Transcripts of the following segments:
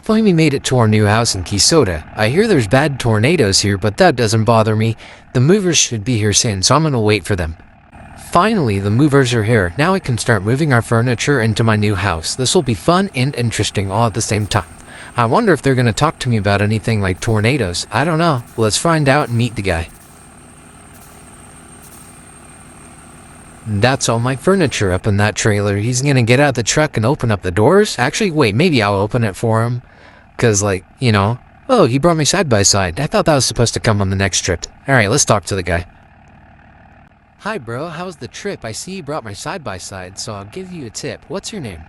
finally made it to our new house in Kisota. I hear there's bad tornadoes here, but that doesn't bother me. The movers should be here soon, so I'm gonna wait for them. Finally, the movers are here. Now I can start moving our furniture into my new house. This will be fun and interesting all at the same time. I wonder if they're gonna talk to me about anything like tornadoes. I don't know. Let's find out and meet the guy. That's all my furniture up in that trailer. He's gonna get out of the truck and open up the doors? Actually, wait, maybe I'll open it for him. Cause like, you know, oh, he brought me side-by-side. I thought that was supposed to come on the next trip. Alright, let's talk to the guy. Hi bro, how's the trip? I see you brought my side-by-side, so I'll give you a tip. What's your name?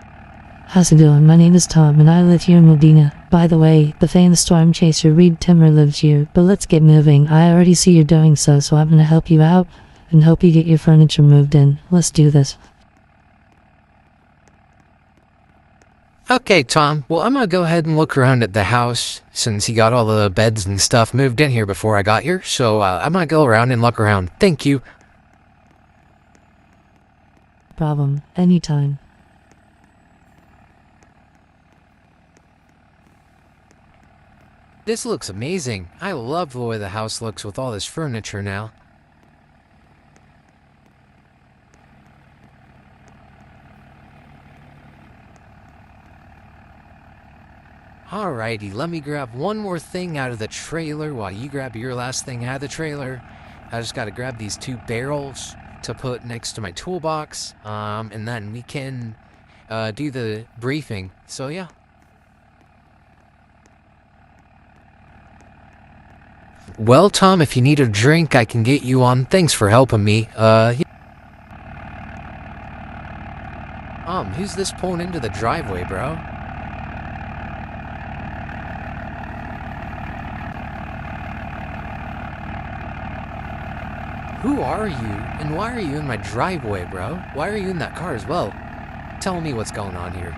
How's it going? My name is Tom and I live here in Medina. By the way, the famous storm chaser Reed Timmer lives here, but let's get moving. I already see you're doing so I'm gonna help you out and hope you get your furniture moved in. Let's do this. Okay, Tom. Well, I'm gonna go ahead and look around at the house since he got all the beds and stuff moved in here before I got here. So I'm gonna go around and look around. Thank you. Problem. Anytime. This looks amazing. I love the way the house looks with all this furniture now. Alrighty, let me grab one more thing out of the trailer while you grab your last thing out of the trailer. I just gotta grab these 2 barrels to put next to my toolbox, and then we can do the briefing. So yeah. Well, Tom, if you need a drink, I can get you on. Thanks for helping me. Who's this pulling into the driveway, bro? Who are you, and why are you in my driveway, bro? Why are you in that car as well? Tell me what's going on here.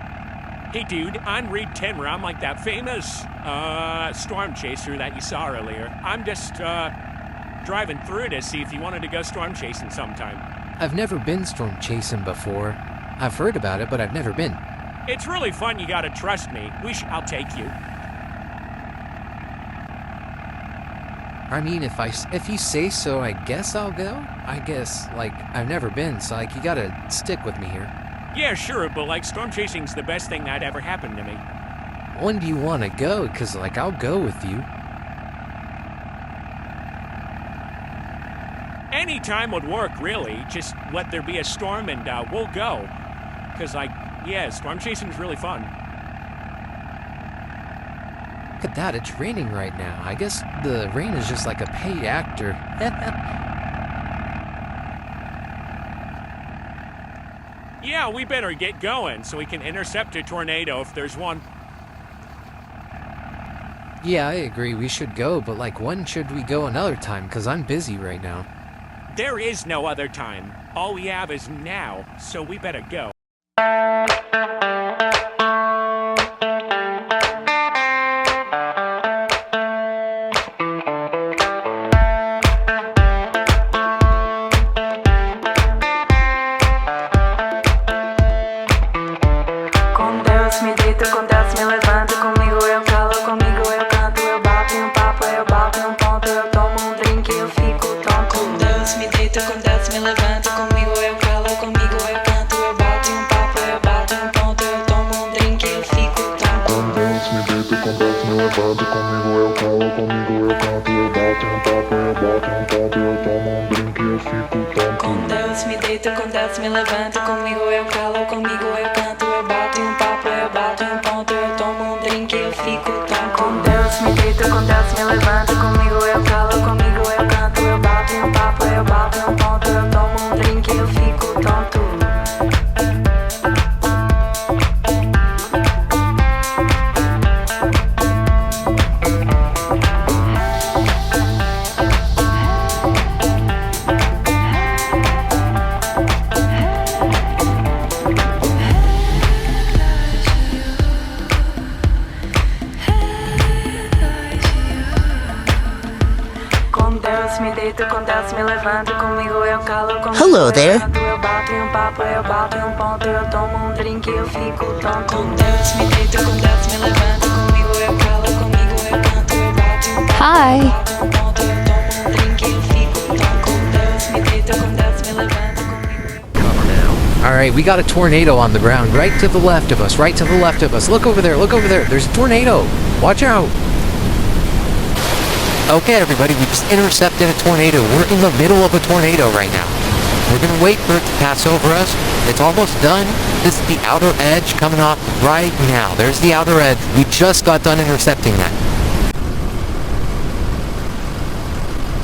Hey dude, I'm Reed Timmer. I'm like that famous storm chaser that you saw earlier. I'm just driving through to see if you wanted to go storm chasing sometime. I've never been storm chasing before. I've heard about it, but I've never been. It's really fun, you gotta trust me. I'll take you. I mean, if you say so, I guess I'll go? I guess, like, I've never been, so, like, you gotta stick with me here. Yeah, sure, but, like, storm chasing's the best thing that ever happened to me. When do you want to go? Because, like, I'll go with you. Any time would work, really. Just let there be a storm and we'll go. Because, like, yeah, storm chasing's really fun. Look at that, it's raining right now. I guess the rain is just like a paid actor. Yeah, we better get going so we can intercept a tornado if there's one. Yeah, I agree, we should go, but like, when should we go another time? Because I'm busy right now. There is no other time. All we have is now, so we better go. Com Deus me deito, com Deus me levanto, comigo eu calo, comigo eu canto, eu bato em um papo, eu bato em um ponto, eu tomo um drink, eu fico tonto. Com Deus me deito, com Deus me levanto, comigo eu calo, comigo eu canto, eu bato em um papo, eu bato em um ponto, eu tomo um drink, eu fico tonto. Hello there. Eu bato em um papo, eu bato em um ponto, eu tomo um drink, eu fico tonto. Com Deus me deito, com Deus me levanto, comigo Hi. bato um ponto, eu tomo drink, eu fico tão com Deus. Me deito com Deus, me levanta comigo. Alright, we got a tornado on the ground right to the left of us, right to the left of us. Look over there, look over there. There's a tornado. Watch out. Okay, everybody, we just intercepted a tornado. We're in the middle of a tornado right now. We're gonna wait for it to pass over us. It's almost done. This is the outer edge coming off right now. There's the outer edge. We just got done intercepting that.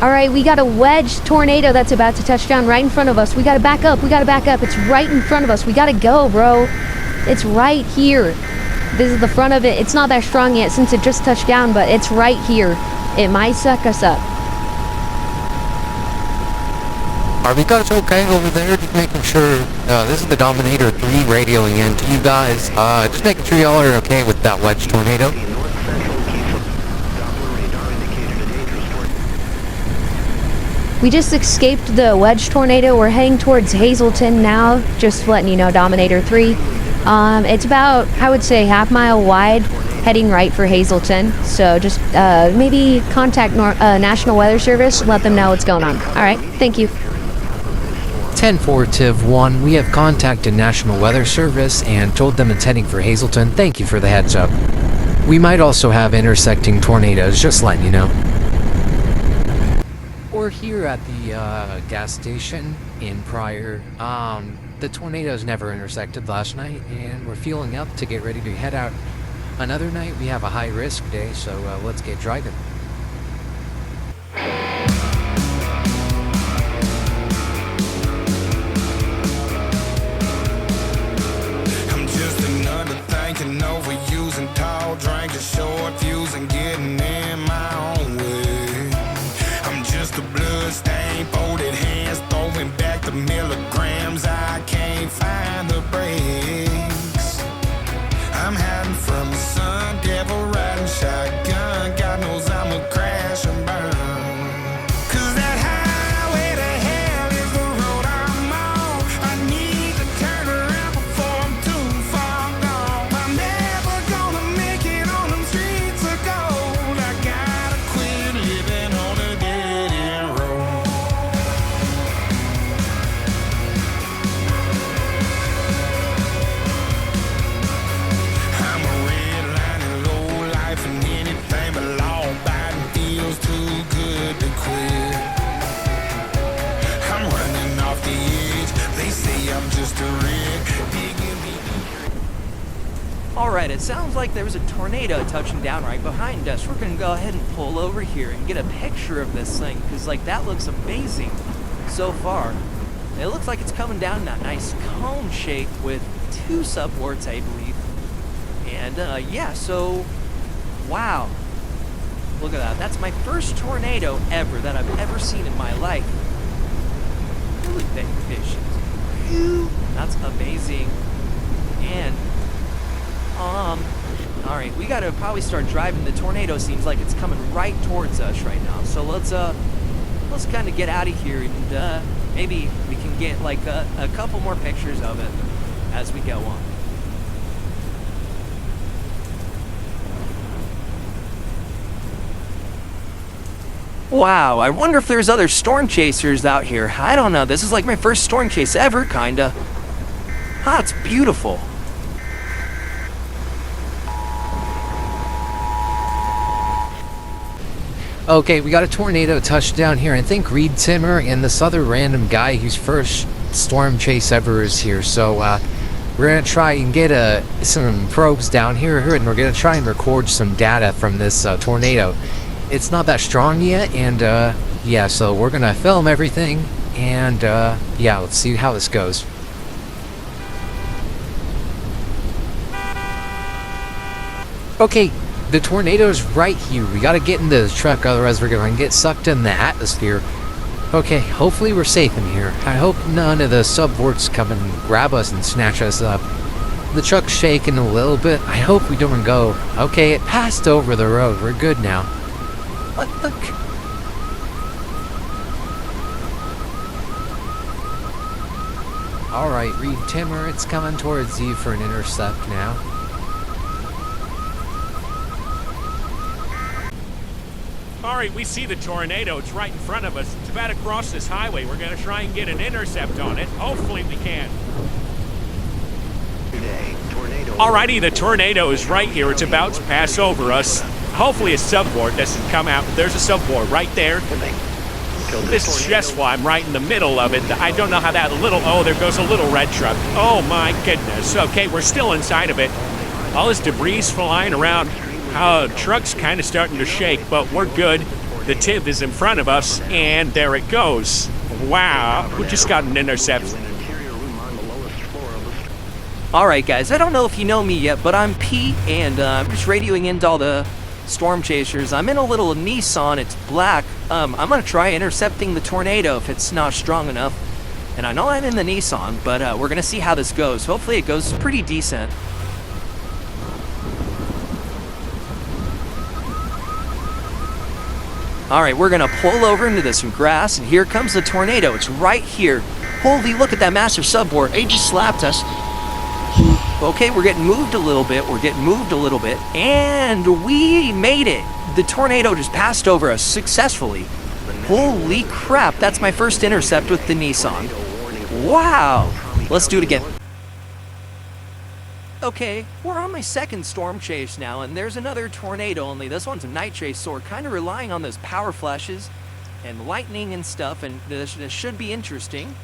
All right, we got a wedge tornado that's about to touch down right in front of us. We gotta back up. We gotta back up. It's right in front of us. We gotta go, bro. It's right here. This is the front of it. It's not that strong yet since it just touched down, but it's right here. It might suck us up. Are you guys okay over there? Just making sure, this is the Dominator 3 radioing in to you guys. Just making sure y'all are okay with that wedge tornado. We just escaped the wedge tornado. We're heading towards Hazleton now. Just letting you know, Dominator 3. It's about, I would say, half-mile wide, heading right for Hazleton. So just maybe contact National Weather Service, let them know what's going on. All right, thank you. 10-4 Tiv 1, we have contacted National Weather Service and told them it's heading for Hazleton. Thank you for the heads up. We might also have intersecting tornadoes, just letting you know. We're here at the gas station in Pryor. The tornadoes never intersected last night, and we're fueling up to get ready to head out. Another night, we have a high-risk day, so let's get driving. I'm just another thinking overusing tall, drinking short fuse and getting in my own way. I'm just a blood stain, folded hands, throwing back the milligrams. I can't find the brakes. I'm hiding from the sun, devil riding shotgun. God knows I'm a crash and burn. 'Cause that highway to hell is the road I'm on. I need to turn around before I'm too far gone. I'm never gonna make it on them streets of gold. I gotta quit living on a dead end road. I'm a redlining low life and anything but law abiding feels too good to quit. I'm running off the edge. They say I'm just a wreck. Digging me. Alright, it sounds like there was a tornado touching down right behind us. We're gonna go ahead and pull over here and get a picture of this thing, because like that looks amazing so far. It looks like it's coming down in that nice cone shape with two subwards, I believe. And yeah, so wow. Look at that. That's my first tornado ever that I've ever seen in my life. Really big fish. That's amazing. And alright, we gotta probably start driving. The tornado seems like it's coming right towards us right now. So let's kind of get out of here and maybe we can get like a couple more pictures of it as we go on. Wow, I wonder if there's other storm chasers out here. I don't know. This is like my first storm chase ever, kinda. Ah, it's beautiful. Okay, we got a tornado touchdown here. I think Reed Timmer and this other random guy whose first storm chase ever is here. So we're gonna try and get some probes down here, and we're gonna try and record some data from this tornado. It's not that strong yet, and yeah, so we're gonna film everything, and yeah, let's see how this goes. Okay, the tornado's right here. We gotta get into the truck, otherwise we're gonna get sucked in the atmosphere. Okay, hopefully we're safe in here. I hope none of the subwards come and grab us and snatch us up. The truck's shaking a little bit. I hope we don't go. Okay, it passed over the road. We're good now. What the... Alright, Reed Timmer, it's coming towards you for an intercept now. All right, we see the tornado. It's right in front of us. It's about to cross this highway. We're going to try and get an intercept on it. Hopefully we can. Alrighty, the tornado is right here. It's about to pass over us. Hopefully a subboard doesn't come out. There's a subboard right there. This is just why I'm right in the middle of it. I don't know how that little... Oh, there goes a little red truck. Oh, my goodness. Okay, we're still inside of it. All this debris flying around. Truck's kind of starting to shake, but we're good. The tip is in front of us, and there it goes. Wow, we just got an intercept. Alright guys, I don't know if you know me yet, but I'm Pete, and I'm just radioing into all the storm chasers. I'm in a little Nissan, it's black. I'm gonna try intercepting the tornado if it's not strong enough. And I know I'm in the Nissan, but we're gonna see how this goes. Hopefully it goes pretty decent. Alright, we're gonna pull over into some grass, and here comes the tornado. It's right here. Holy, look at that massive subboard. It just slapped us. Okay, we're getting moved a little bit. And we made it. The tornado just passed over us successfully. Holy crap, that's my first intercept with the Nissan. Wow. Let's do it again. Okay, we're on my second storm chase now, and there's another tornado, only this one's a night chase, so we're kind of relying on those power flashes and lightning and stuff, and this should be interesting.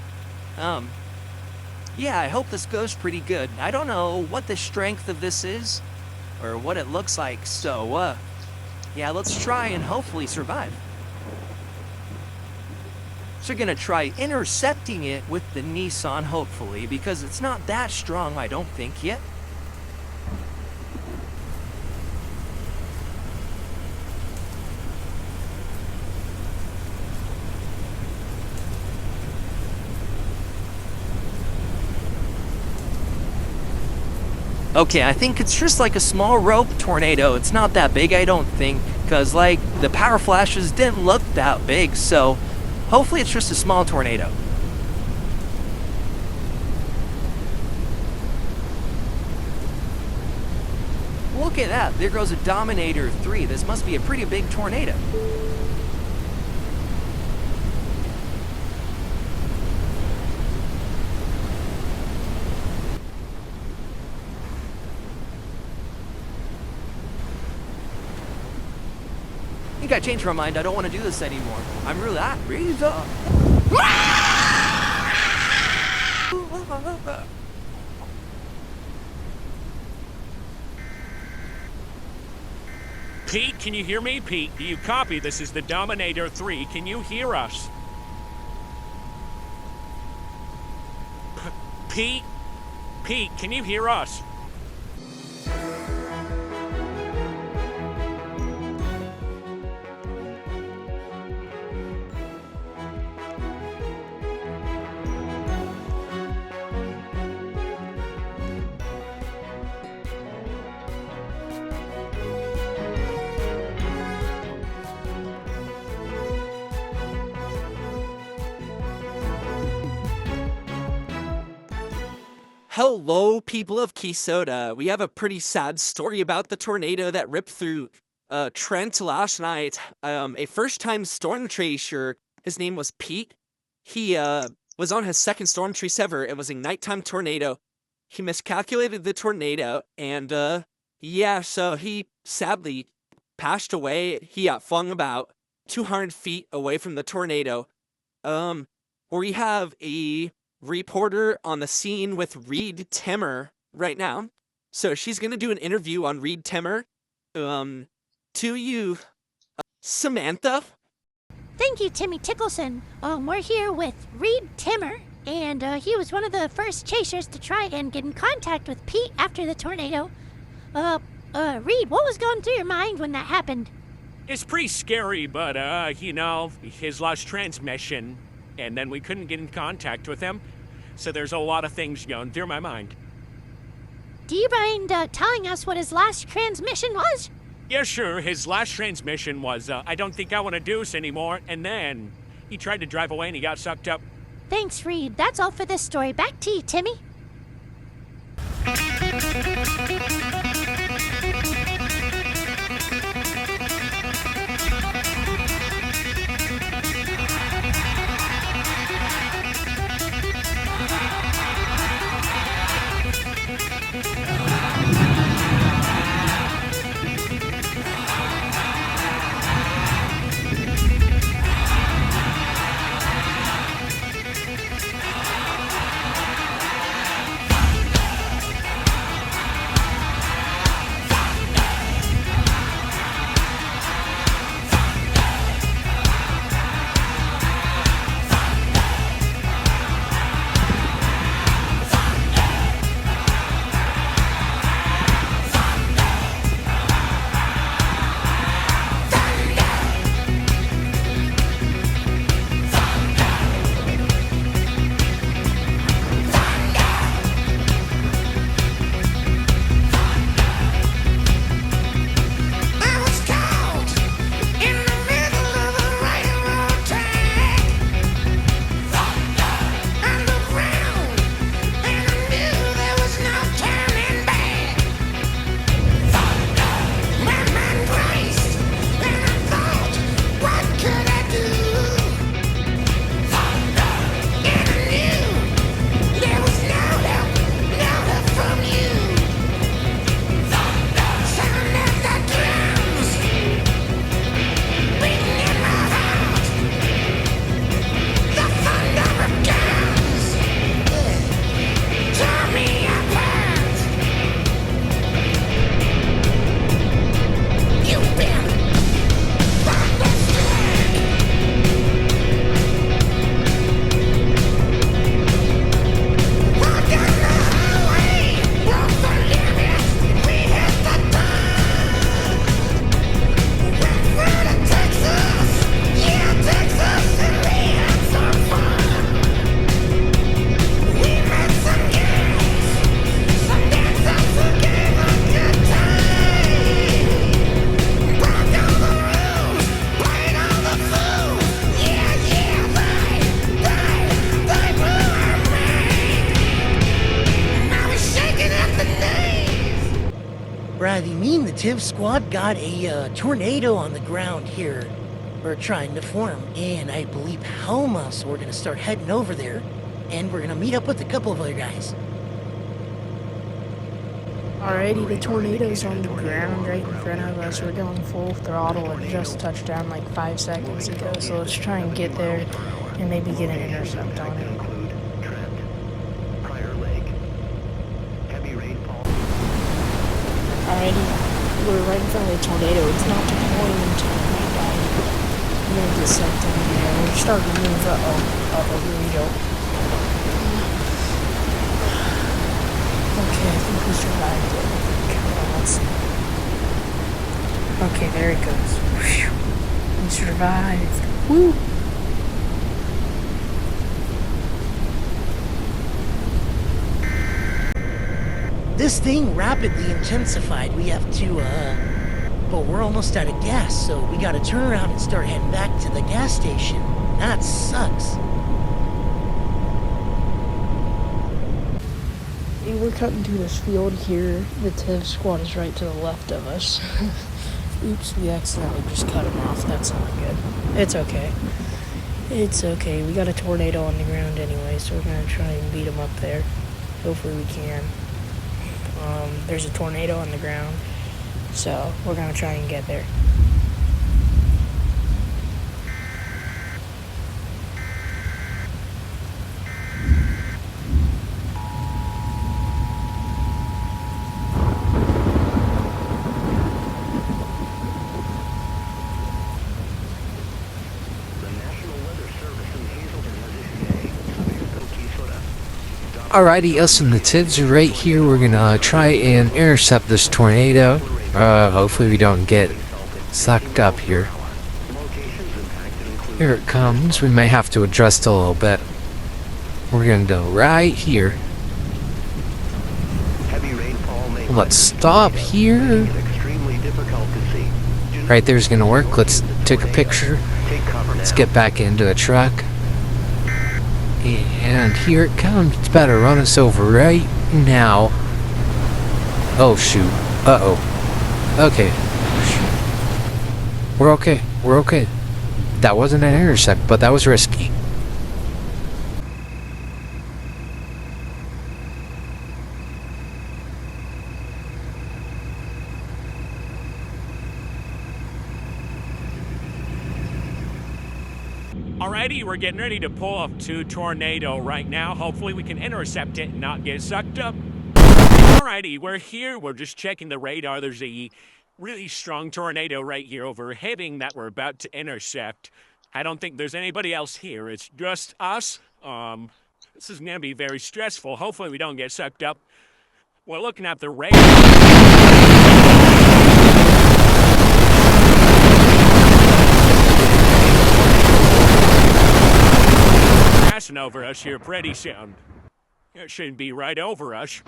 Yeah, I hope this goes pretty good. I don't know what the strength of this is, or what it looks like, so, yeah, let's try and hopefully survive. So we're gonna try intercepting it with the Nissan, hopefully, because it's not that strong, I don't think, yet. Okay, I think it's just like a small rope tornado. It's not that big, I don't think, because, like, the power flashes didn't look that big, so hopefully it's just a small tornado. Look at that, there goes a Dominator 3. This must be a pretty big tornado. I think I changed my mind. I don't want to do this anymore. I'm really Pete, can you hear me? Pete, do you copy? This is the Dominator 3. Can you hear us? Pete? Pete, can you hear us? Hello, people of Keysota. We have a pretty sad story about the tornado that ripped through Trent last night. A first-time storm chaser. His name was Pete. He was on his second storm chase ever. It was a nighttime tornado. He miscalculated the tornado, and yeah, so he sadly passed away. He got flung about 200 feet away from the tornado. We have a reporter on the scene with Reed Timmer right now. So she's going to do an interview on Reed Timmer. To you, Samantha. Thank you, Timmy Tickleson. We're here with Reed Timmer, and he was one of the first chasers to try and get in contact with Pete after the tornado. Reed, what was going through your mind when that happened? It's pretty scary, but, you know, his lost transmission, and then we couldn't get in contact with him. So there's a lot of things going through my mind. Do you mind telling us what his last transmission was? Yeah, sure. His last transmission was, I don't think I want to do this anymore. And then he tried to drive away and he got sucked up. Thanks, Reed. That's all for this story. Back to you, Timmy. TIV squad got a tornado on the ground here. We're trying to form, and I believe Helma, so we're gonna start heading over there, and we're gonna meet up with a couple of other guys. Alrighty, the tornado's on the ground right in front of us. We're going full throttle. It just touched down like 5 seconds ago, so let's try and get there and maybe get an intercept on it. Alrighty, we're right in front of the tornado. It's not deploying until it might die. I'm gonna get something here. We're starting to move. Uh-oh, here we go. Okay, I think we survived it. Come on, let's see. Okay, there it goes. Whew. We survived. Woo! This thing rapidly intensified. We have to, but we're almost out of gas, so we gotta turn around and start heading back to the gas station. That sucks. Hey, we're cutting through this field here. The TIV squad is right to the left of us. Oops, we accidentally just cut him off. That's not good. It's okay. It's okay. We got a tornado on the ground anyway, so we're gonna try and beat him up there. Hopefully we can. There's a tornado on the ground, so we're gonna try and get there. Alrighty, us and the TIVs are right here. We're gonna try and intercept this tornado. Hopefully we don't get sucked up here. Here it comes. We may have to adjust a little bit. We're gonna go right here. Let's stop here. Right there's gonna work. Let's take a picture. Let's get back into the truck. And here it comes. It's about to run us over right now. Oh shoot. Uh-oh. Okay. We're okay. We're okay. That wasn't an intercept, but that was risky. Alrighty, we're getting ready to pull up to tornado right now. Hopefully we can intercept it and not get sucked up. Alrighty, we're here. We're just checking the radar. There's a really strong tornado right here overheading that we're about to intercept. I don't think there's anybody else here. It's just us. This is going to be very stressful. Hopefully we don't get sucked up. We're looking at the radar. Passing over us here pretty soon. It shouldn't be right over us.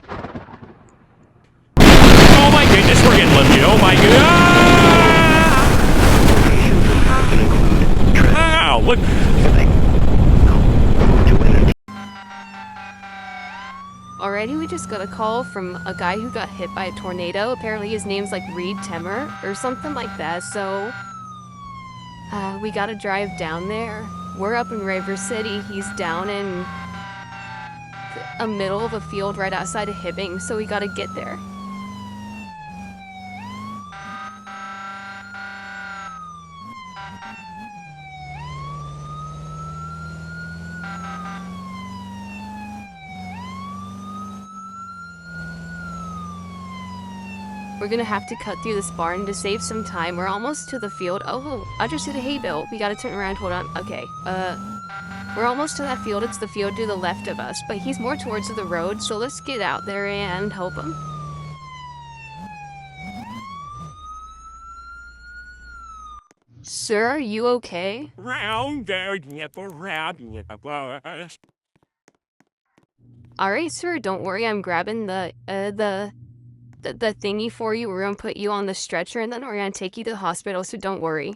Oh my goodness, we're getting lifted. Oh my god! Wow, look. Already, we just got a call from a guy who got hit by a tornado. Apparently his name's like Reed Timmer or something like that, so we gotta drive down there. We're up in River City. He's down in the middle of a field right outside of Hibbing, so we gotta get there. We're gonna have to cut through this barn to save some time. We're almost to the field. Oh, I just hit a hay bale. We gotta turn around. Hold on. Okay. We're almost to that field. It's the field to the left of us, but he's more towards the road, so let's get out there and help him. Sir, are you okay? Alright, sir, don't worry. I'm grabbing the thingy for you. We're gonna put you on the stretcher and then we're gonna take you to the hospital, so don't worry.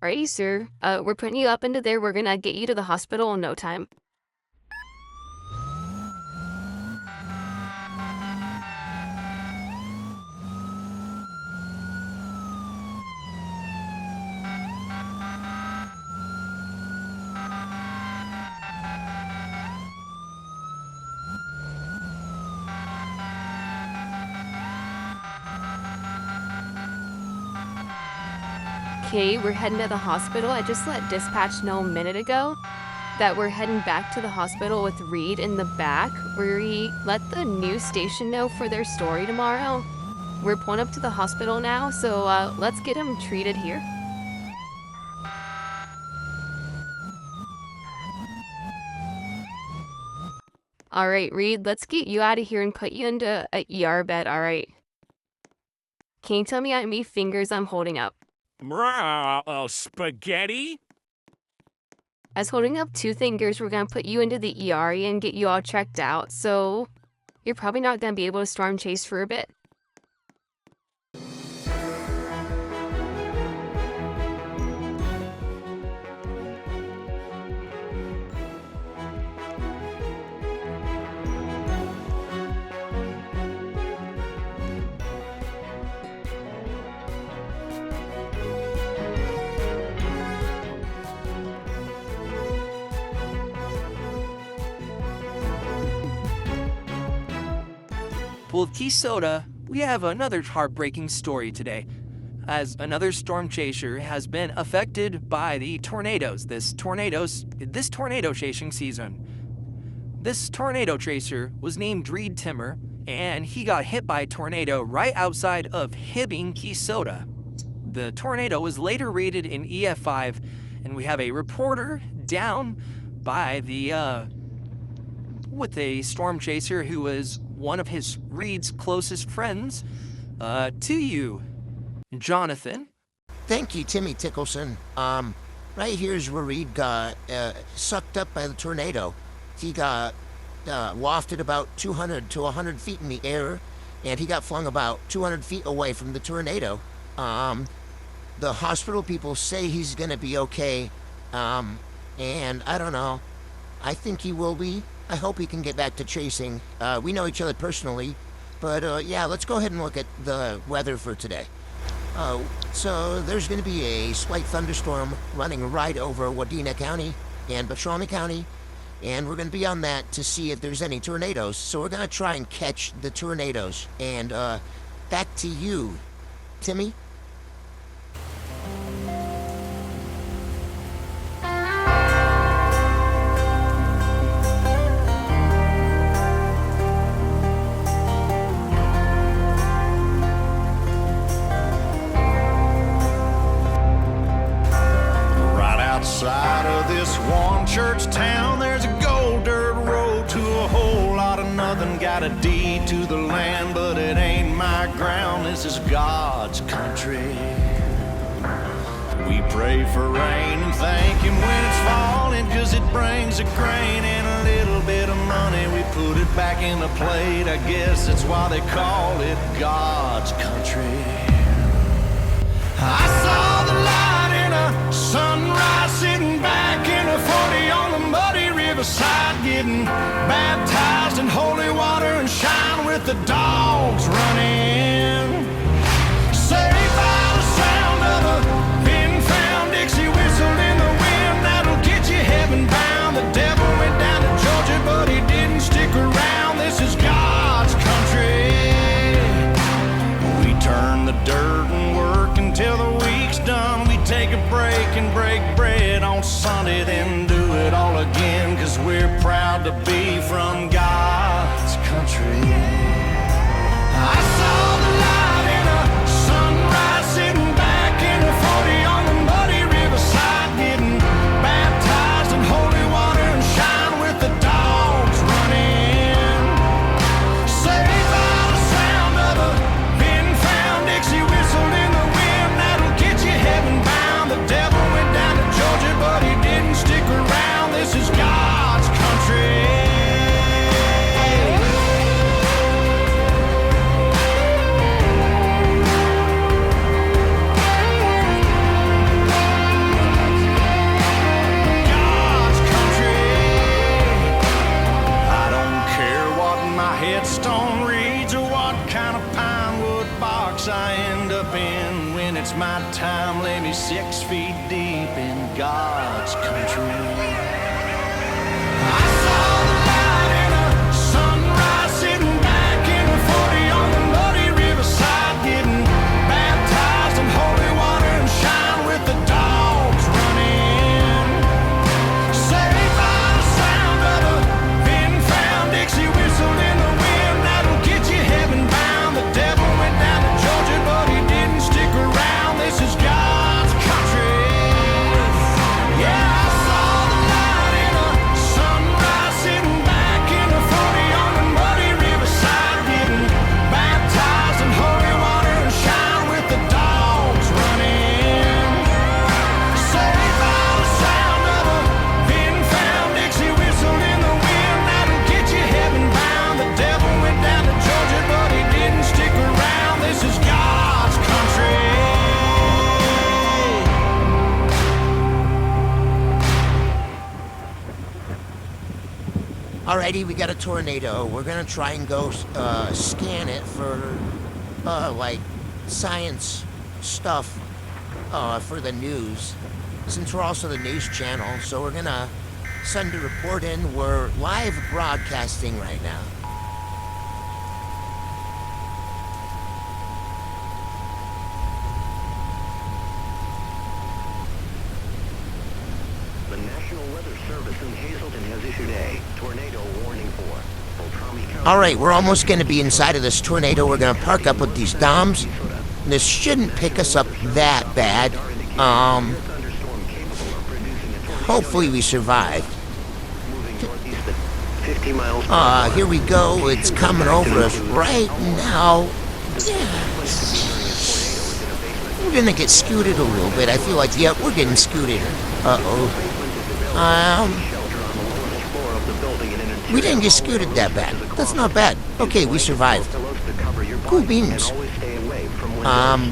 Alrighty, sir. We're putting you up into there. We're gonna get you to the hospital in no time. okay. We're heading to the hospital. I just let dispatch know a minute ago that we're heading back to the hospital with Reed in the back. We let the news station know for their story tomorrow. We're pulling up to the hospital now, so let's get him treated here. All right, Reed, let's get you out of here and put you into a ER bed, all right? Can you tell me how many fingers I'm holding up? Spaghetti? I was holding up 2 fingers. We're gonna put you into the ER and get you all checked out, so you're probably not gonna be able to storm chase for a bit. Well, with Key Soda, we have another heartbreaking story today, as another storm chaser has been affected by the tornadoes this tornado chasing season. This tornado chaser was named Reed Timmer, and he got hit by a tornado right outside of Hibbing, Key Soda. The tornado was later rated in EF5, and we have a reporter down by the with a storm chaser who was one of his Reed's closest friends, to you, Jonathan. Thank you, Timmy Tickleson. Right here's where Reed got sucked up by the tornado. He got wafted about 200 to 100 feet in the air, and he got flung about 200 feet away from the tornado. The hospital people say he's gonna be okay, and I don't know. I think he will be. I hope he can get back to chasing. We know each other personally, but yeah, let's go ahead and look at the weather for today. So there's going to be a slight thunderstorm running right over Wadena County and Beltrami County, and we're going to be on that to see if there's any tornadoes. So we're going to try and catch the tornadoes. And back to you, Timmy. Outside of this one church town, there's a gold dirt road to a whole lot of nothing. Got a deed to the land, but it ain't my ground. This is God's country. We pray for rain and thank Him when it's falling, 'cause it brings a grain and a little bit of money. We put it back in the plate, I guess that's why they call it God's country. I saw the light in a sunrise, sitting back in a 40 on the muddy riverside, getting baptized in holy water and shine with the dogs running. Saved by the sound of a pin-found Dixie whistle in the wind that'll get you heaven bound. The devil went down to Georgia, but he didn't stick around. This is God's country. We turn the dirt and work until the week's done. We take a break and break bread on Sunday, then do it all again, 'cause we're proud to be from God's country. I saw the light in a sunrise, sitting back in a 40 on the muddy riverside, getting baptized in holy water and shine with the dogs running. Saved by the sound of a pin-found Dixie whistle in the wind that'll get you heaven bound. The devil went down to Georgia, but he didn't stick around. This is God's country. God's country. I don't care what my headstone reads or what kind of pine wood box I end up in. When it's my time, lay me 6 feet deep in God's country. I saw the light in a sunrise, sitting back in a 40 on the muddy riverside, getting baptized in holy water and shine with the Alrighty, we got a tornado. We're gonna try and go scan it for like science stuff for the news. Since we're also the news channel, so we're gonna send a report in. We're live broadcasting right now. The National Weather Service in Hazleton has issued a tornado warning for Beltrami County. Alright, we're almost gonna be inside of this tornado. We're gonna park up with these DOMs. This shouldn't pick us up that bad. Hopefully we survived. Moving northeast at 50 miles per hour. Here we go. It's coming over us right now. We're gonna get scooted a little bit. I feel like, yeah, we're getting scooted. We didn't get scooted that bad. That's not bad. Okay, we survived. Cool beans.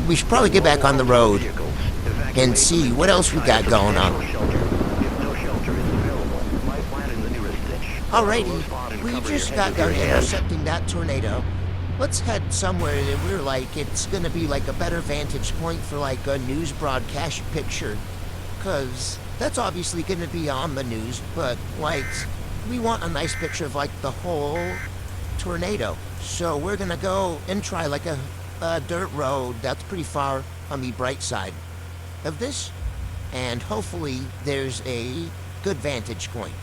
We should probably get back on the road and see what else we got going on. Alrighty, we just got done intercepting that tornado. Let's head somewhere that we're like, it's gonna be like a better vantage point for like a news broadcast picture. Cause that's obviously gonna be on the news, but like, we want a nice picture of like the whole tornado. So we're gonna go and try like a dirt road that's pretty far on the bright side of this. And hopefully there's a good vantage point.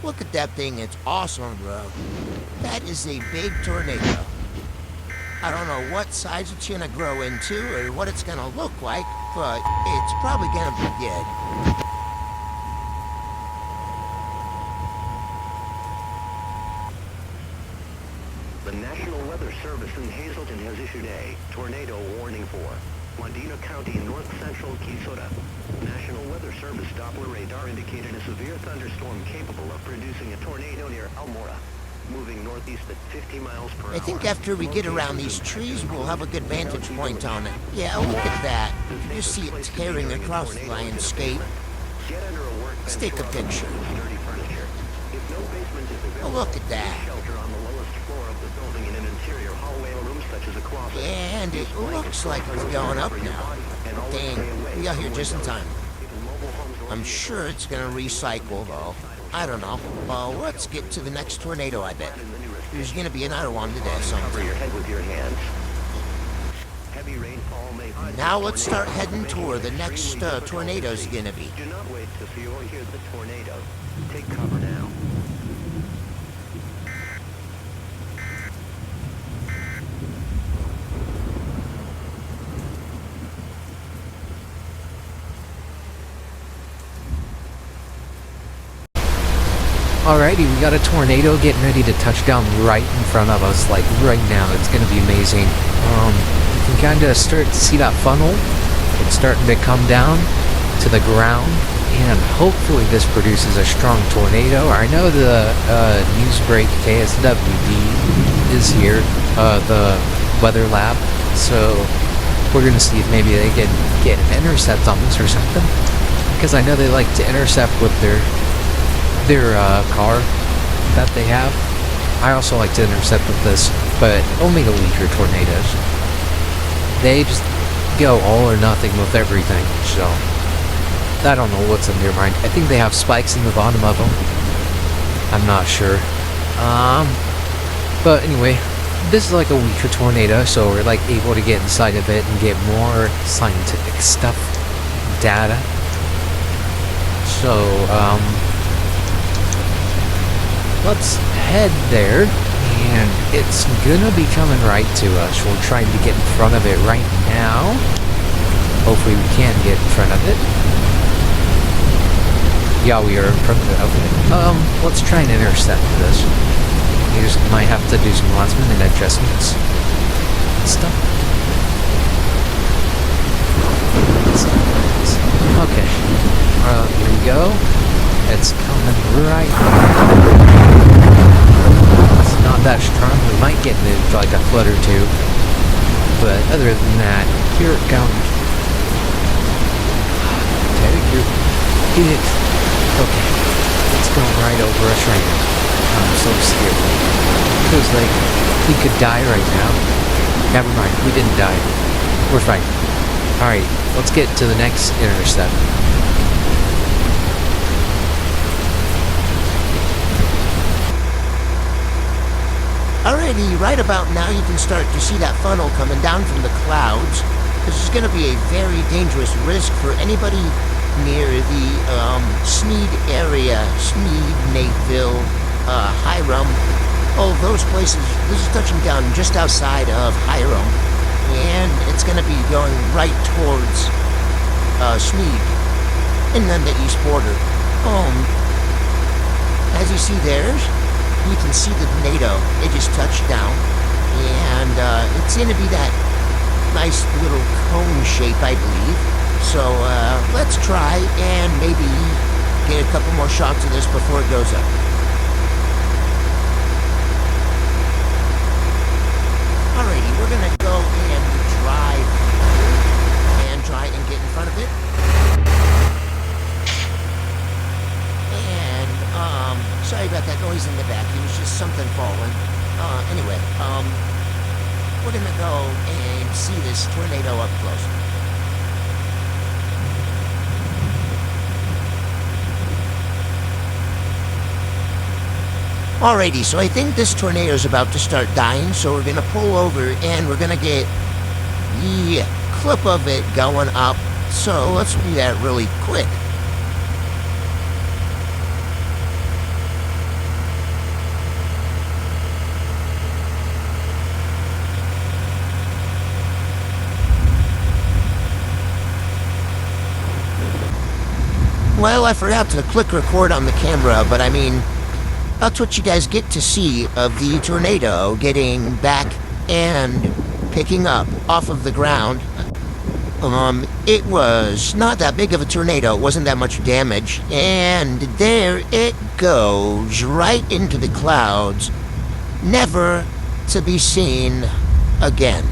Look at that thing, it's awesome, bro. That is a big tornado. I don't know what size it's gonna grow into or what it's gonna look like, but it's probably gonna be good. The National Weather Service in Hazleton has issued a tornado warning for Medina County, north central Kisota. National Weather Service Doppler radar indicated a severe thunderstorm capable of producing a tornado near Almora, moving northeast at 50 miles per hour. I think after we get around these trees, we'll have a good vantage point on it. Yeah, look at that. You see it tearing across the landscape. Let's take a picture. Oh, look at that. And it looks like it's going up now. Dang, we got here just in time. I'm sure it's gonna recycle though. I don't know. Let's get to the next tornado, I bet. There's gonna be another one today sometime. Now let's start heading toward the next tornado's gonna be. Do not wait to see or hear the tornado. Take cover now. Alrighty, we got a tornado getting ready to touch down right in front of us, like right now. It's gonna be amazing. You can kinda start to see that funnel. It's starting to come down to the ground, and hopefully this produces a strong tornado. I know the news break KSWD is here, the weather lab, so we're gonna see if maybe they can get an intercept on this or something. Because I know they like to intercept with their car that they have. I also like to intercept with this, but only the weaker tornadoes. They just go all or nothing with everything, so I don't know what's in their mind. I think they have spikes in the bottom of them. I'm not sure. But anyway, this is like a weaker tornado, so we're like able to get inside of it and get more scientific stuff, data. So, let's head there, and it's gonna be coming right to us. We're trying to get in front of it right now. Hopefully we can get in front of it. Yeah, we are in front of it. Okay. Let's try and intercept this. We just might have to do some last minute adjustments. Stop. Okay. Here we go. It's coming right. It's not that strong. We might get moved like a foot or two. But other than that, here it comes. Get it. Okay. It's going right over us right now. I'm so scared. Feels like we could die right now. Never mind. We didn't die. We're fine. Alright. Let's get to the next intercept. Alrighty, right about now you can start to see that funnel coming down from the clouds. This is going to be a very dangerous risk for anybody near the Sneed area, Sneed, Nateville, Hiram, all those places. This is touching down just outside of Hiram, and it's going to be going right towards Sneed, and then the east border. As you see there, you can see the tornado. It just touched down, and it's going to be that nice little cone shape, I believe. So let's try and maybe get a couple more shots of this before it goes up. Alrighty, we're going to go and drive and try and get in front of it. And, sorry about that noise in the back. It was just something falling. Anyway, we're going to go and see this tornado up close. Alrighty, so I think this tornado is about to start dying, so we're going to pull over and we're going to get the clip of it going up. So let's do that really quick. Well, I forgot to click record on the camera, but I mean, that's what you guys get to see of the tornado getting back and picking up off of the ground. It was not that big of a tornado. It wasn't that much damage. And there it goes, right into the clouds, never to be seen again.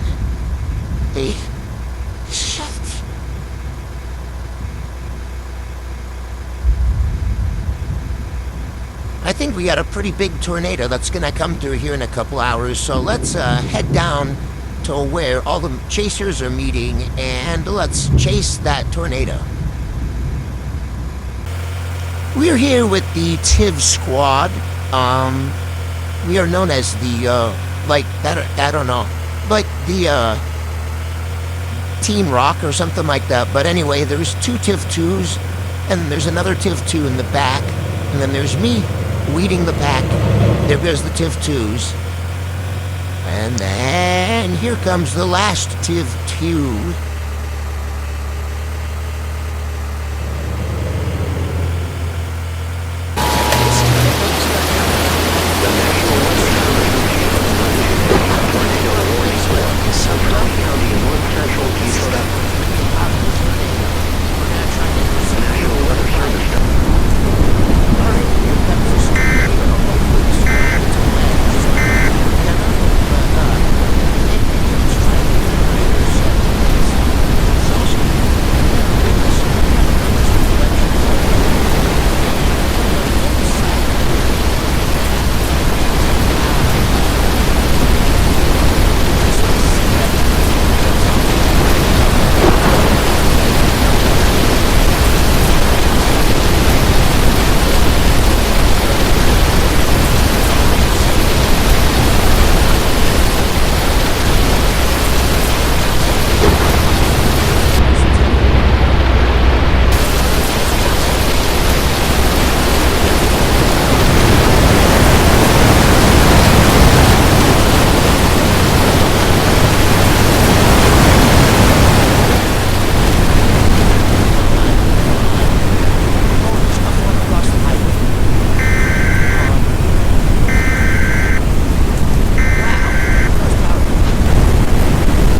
I think we got a pretty big tornado that's gonna come through here in a couple hours, so let's head down to where all the chasers are meeting, and let's chase that tornado. We're here with the TIV squad. We are known as the, I don't know, like the, Team Rock or something like that. But anyway, there's two TIV2s, and there's another TIV2 in the back, and then there's me leading the pack. There goes the TIV2s. And then here comes the last TIV2.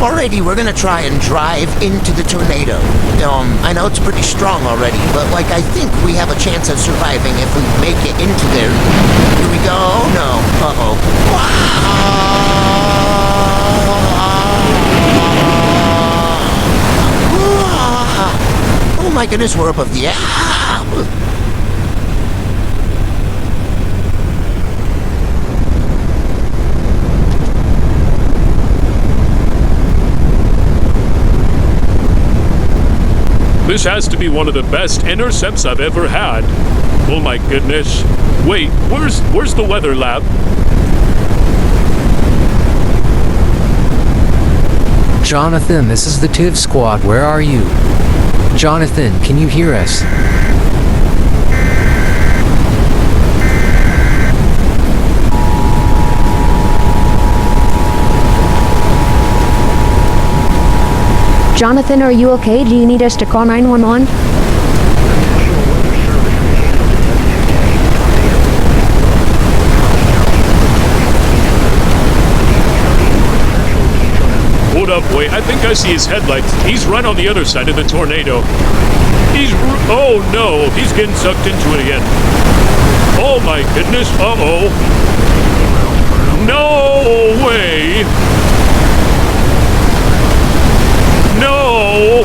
Alrighty, we're gonna try and drive into the tornado. I know it's pretty strong already, but like I think we have a chance of surviving if we make it into there. Here we go. Oh no. Uh-oh. Oh my goodness, we're above the air. This has to be one of the best intercepts I've ever had. Oh my goodness. Wait, where's the weather lab? Jonathan, this is the TIV squad. Where are you? Jonathan, can you hear us? Jonathan, are you okay? Do you need us to call 911? Hold up, wait, I think I see his headlights. He's right on the other side of the tornado. Oh no, he's getting sucked into it again. Oh my goodness, uh-oh. No way. No!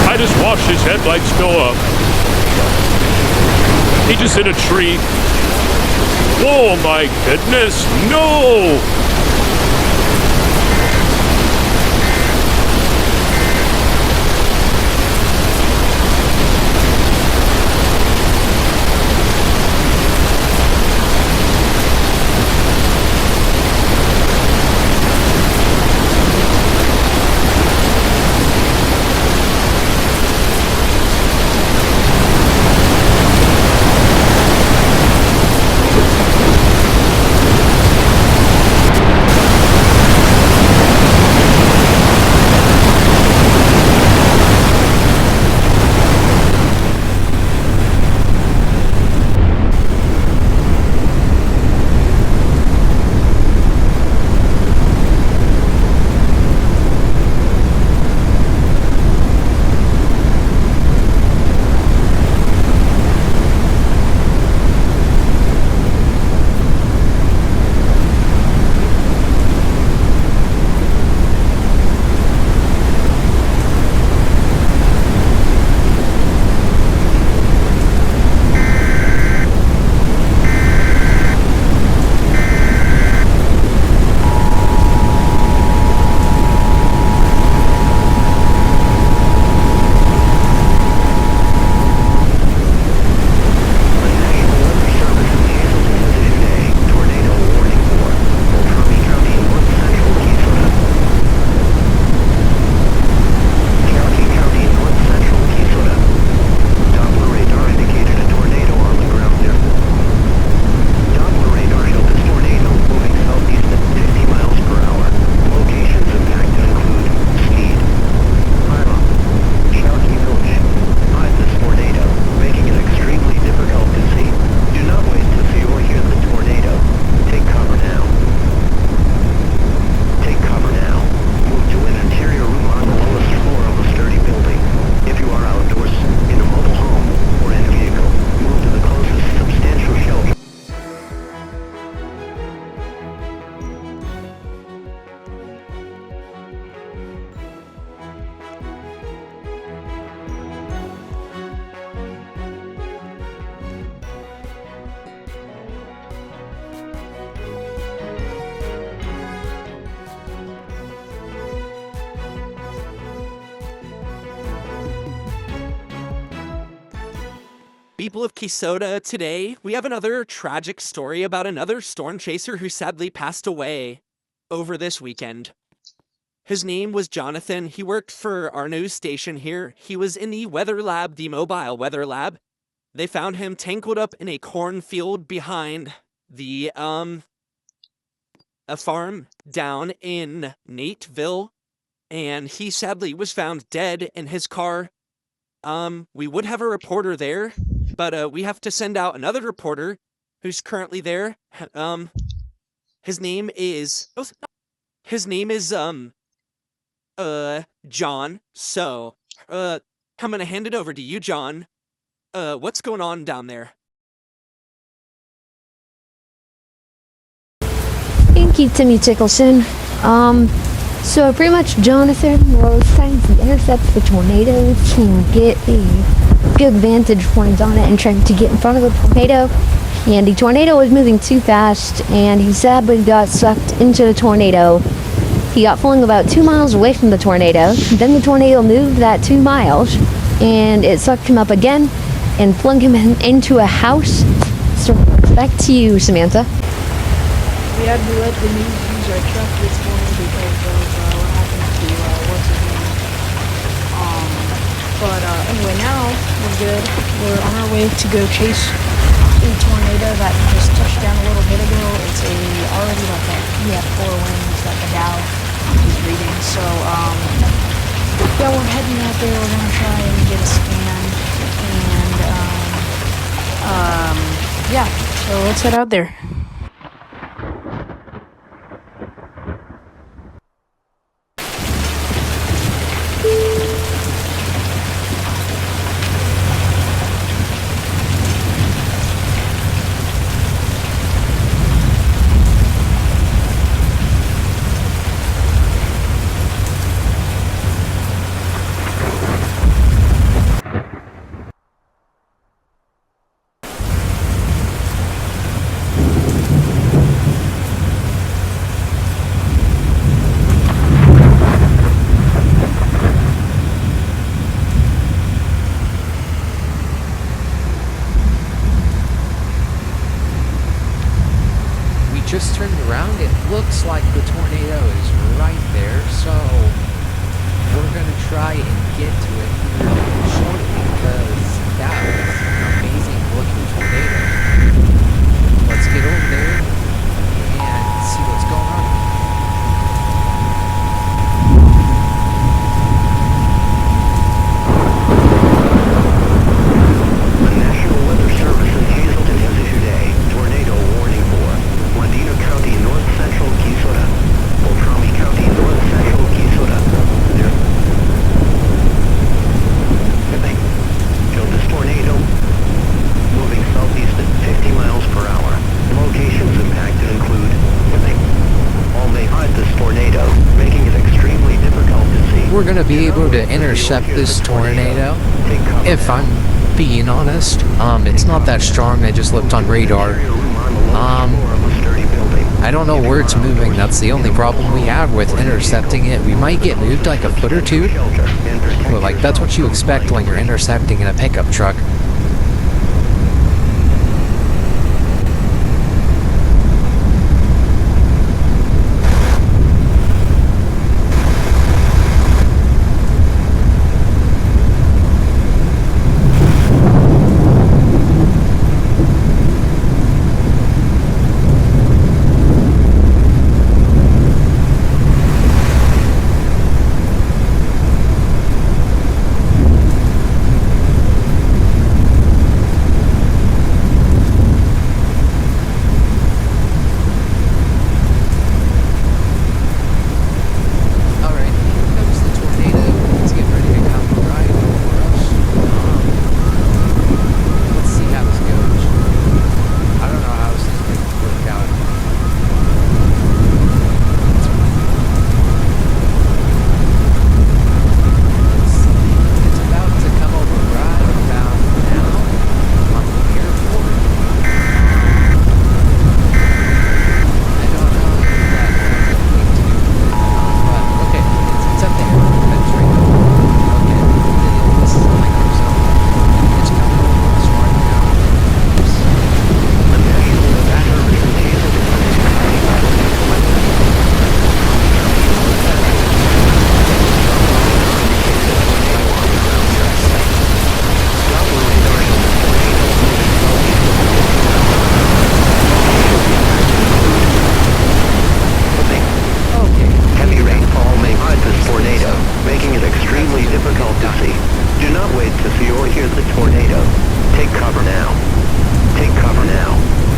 I just watched his headlights go up. He just hit a tree. Oh my goodness, no! People of Kisota, today we have another tragic story about another storm chaser who sadly passed away over this weekend. His name was Jonathan. He worked for our news station here. He was in the weather lab, the mobile weather lab. They found him tangled up in a cornfield behind the, a farm down in Nateville. And he sadly was found dead in his car. We would have a reporter there, but we have to send out another reporter who's currently there. His name is John. So, I'm gonna hand it over to you, John. What's going on down there? Thank you, Timmy Tickleson. So pretty much Jonathan was trying to intercept the tornado to get a good vantage point on it and trying to get in front of the tornado. And the tornado was moving too fast, and he sadly got sucked into the tornado. He got flung about 2 miles away from the tornado. Then the tornado moved that 2 miles, and it sucked him up again and flung him into a house. So back to you, Samantha. We had to let the news use our truck this morning because of what happened to what's his name. But anyway, now we're good. We're on our way to go chase a tornado that just touched down a little bit ago. It's already like a EF4 winds that the Dow is reading. So yeah, we're heading out there. We're gonna try and get a scan, and yeah. So let's head out there. Just turned around, it looks like the tornado is right there, so we're gonna try and get to it here shortly because that was an amazing looking tornado. Let's get over there and see what's going on. The National Weather Service in Hazleton has issued a tornado warning for Medina County, North Central Quezada, Beltrami County, North Central Quezada. This tornado moving southeast at 50 miles per hour. Locations impacted include all may hide this tornado, making it extremely difficult to see. We're gonna be able to intercept this tornado. If I'm being honest, it's not that strong. I just looked on radar. I don't know where it's moving. That's the only problem we have with intercepting it. We might get moved like a foot or two. Well, like that's what you expect when you're intercepting in a pickup truck.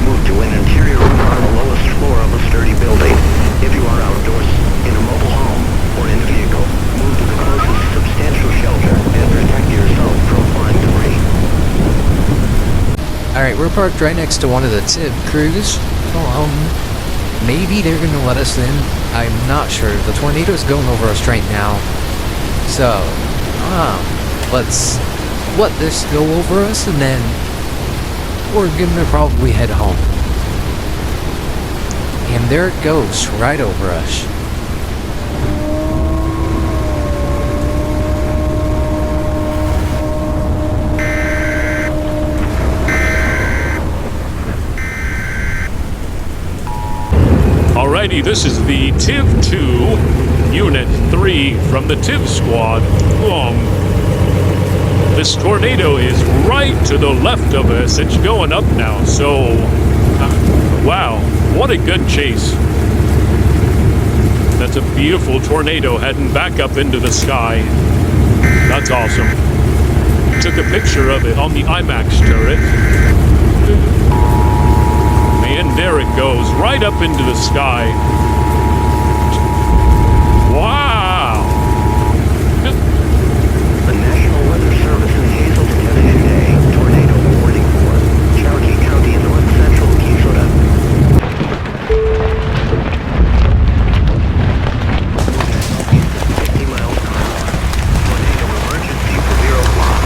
Move to an interior room on the lowest floor of a sturdy Alright, we're parked right next to one of the TIV crews. Maybe they're gonna let us in. I'm not sure. The tornado's going over us right now. So, let's let this go over us and then we're gonna probably head home. And there it goes, right over us. Alrighty, this is the TIV-2, Unit 3 from the TIV squad. This tornado is right to the left of us. It's going up now, so... wow, what a good chase. That's a beautiful tornado heading back up into the sky. That's awesome. Took a picture of it on the IMAX turret. And there it goes, right up into the sky. Wow! The National Weather Service in Hazleton has issued a tornado warning for Cherokee County in north central Keysota. 50 miles per hour. Tornado emergency for 0 o'clock.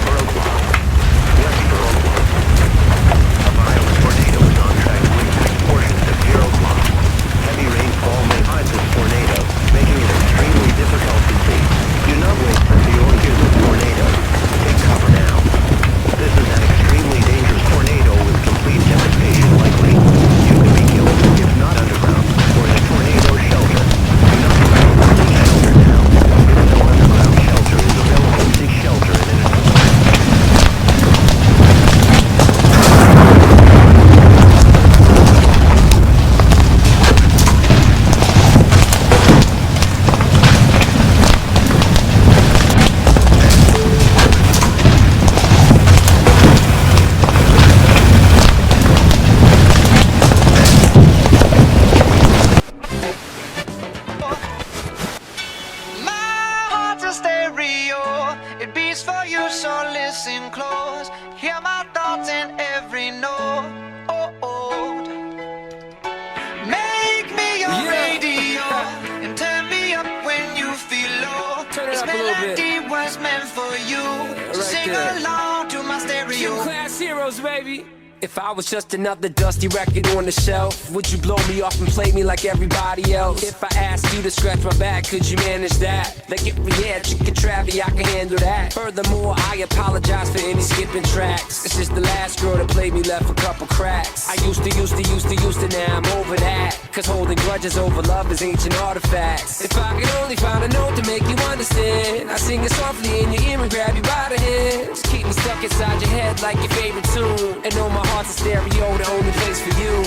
For o'clock. Yes, for o'clock. A violent tornado is on track to impact portions of 0 o'clock. Heavy rainfall may hide this tornado, making it extremely difficult to see. Do not wait until you hear the tornado. Take cover now. This is an extremely dangerous tornado with complete devastation likely. You could be killed if not underground or in a tornado shelter. Do not seek shelter now. If no underground shelter is available, seek shelter in an My heart's a stereo, it beats for you, so listen close. Hear my thoughts in every note. Make me your radio and turn me up when you feel low. This melody was meant for you, so sing along to my stereo. Class heroes, baby. If I was just another dusty record on the shelf, would you blow me off and play me like everybody else? If I asked you to scratch my back, could you manage that? Like if we had chicken travy, I can handle that. Furthermore, I apologize for any skipping tracks. This is the last girl that played me, left a couple cracks. I used to, now I'm over that. Cause holding grudges over love is ancient artifacts. If I could only find a note to make you understand, I sing it softly in your ear and grab you by the hands. Keep me stuck inside your head like your favorite tune. And know my heart's a stereo, the only place for you.